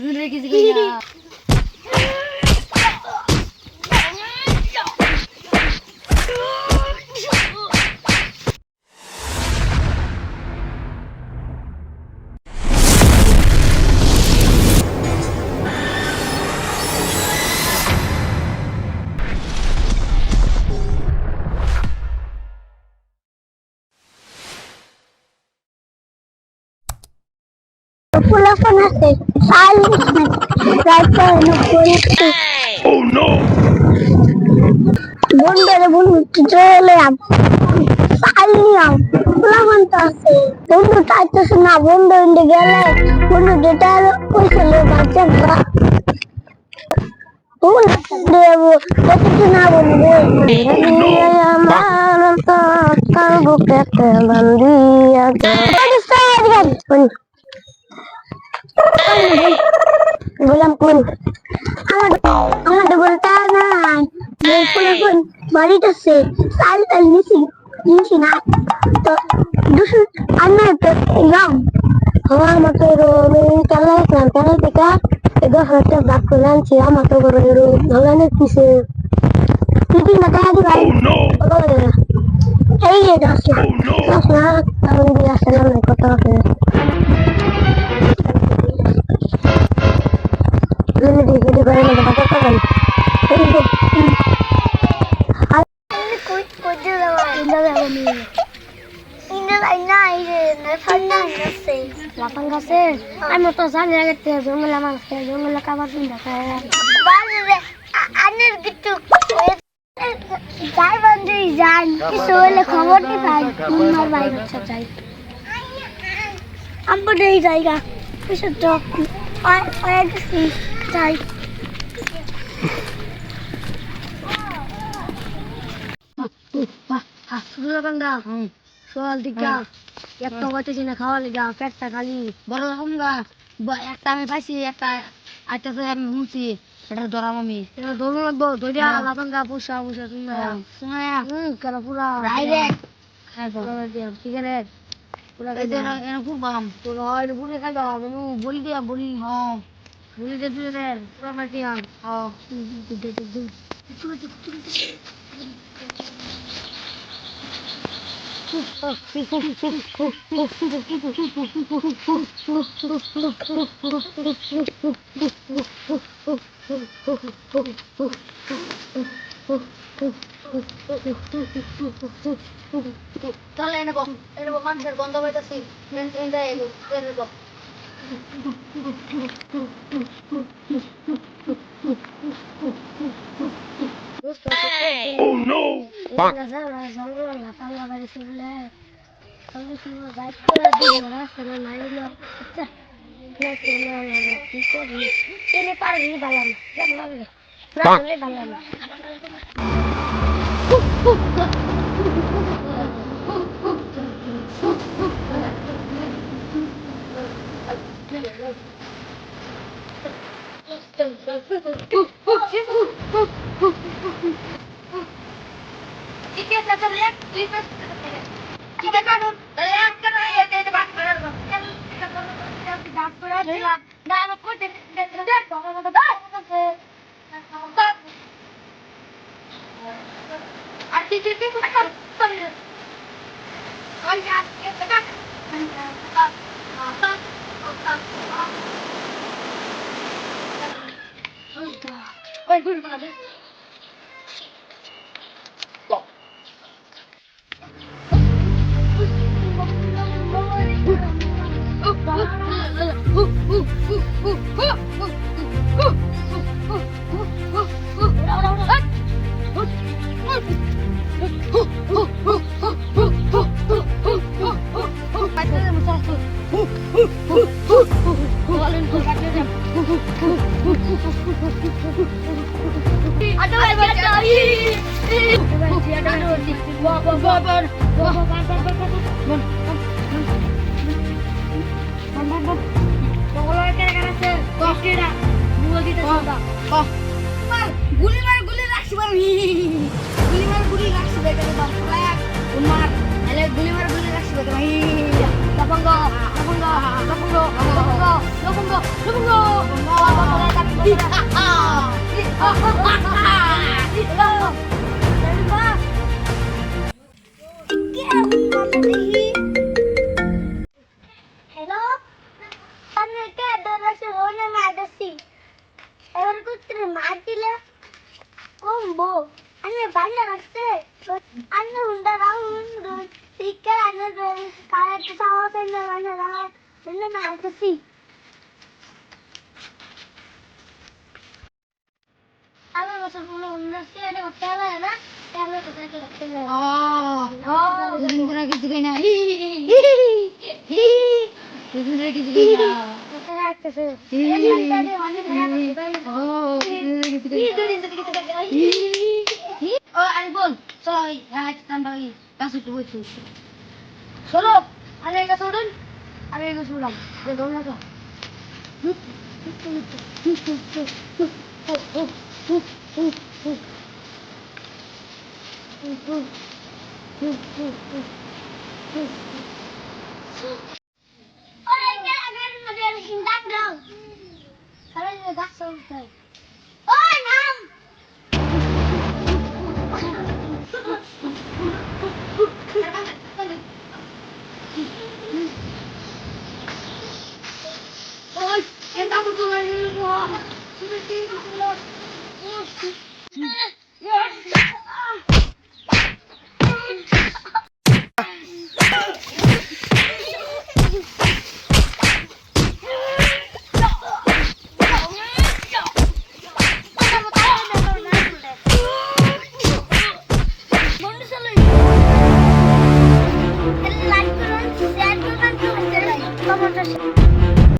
তুই রেখেছি কইরা Pulafan আছে সালিস রাইতে নকরিতে Oh no! বন্ধরে বন্ধু চলে আম সালিয়াম পুলাফান তো আছে বন্ধু চাইতেছে না বন্ধু ইন্ডে গেলে বন্ধু যেটা কইছিল বাচ্চা বন্ধু দেবো কতদিন না বন্ধু আমার তো তার বুকে বান্দিয়া বললাম কোন আমাদের বলতে নাই বাড়িটাছে চাল চাল নিছি না তো দুশো আমি তো এলাম আমার মতো চালাইছিলাম চালাই থেকে 10,000 ভাগ করে আনছি আমার তো করে ধরনের কিছু তুই না দেখা দিবাই এই যে 10 লাখ কারণ দিয়ে আসলাম কত হবে লাফান গাছে আমি তো জানি আগে জঙ্গলে আমার জঙ্গলে কাবার দিন দেখা যাই বন্ধু যান কিছু হলে খবর কি পাই আমার ভাই বাচ্চা চাই আমার এই জায়গা কিছু তো চাই সোয়াল দিকা একটা হইতেছি না খাওয়া লিগা পেটটা খালি বড় রকম গা একটা আমি পাইছি একটা আইতাছে আমি শুনছি এটা ধরাম আমি এটা ধরু লাগবো ধরিয়া লাফাঙ্গা পুষা পুষা শুনা কেন পুরা খাইবো ঠিক আছে পুরা খুব বাম তোর হয় পুরে খাইবো আমি বলি দিয়া বলি বলি দে তুই রে পুরা মাটি আম তাহলে এনেবো মানুষের গন্ধ পাইতেছি এনেবো Oh no! Gulimar gulir Hello? Ano ka? Doon sa una madasi. Ewan ko mati la. Combo. Ano banda kasi? Ano unda raun. Tika ano doon. Kaya sa hotel na ano raun. Ano madasi. Ano sa ulo nasi ano tela na? Tela ko sa tela. Susunod na kasi kayo na. Susunod na kasi kayo na. Oh, Albon. Sorry, tambah kasut duit tu. Solo. Ano yung kasulon? Ano yung kasulang? Gagawin na to. Oy, agad magaling hindak daw. Kala niyo gasol tayo. Oy, nam! Oy, yan ako tumanin mo. Sumiti ko tulad. Like, share, comment,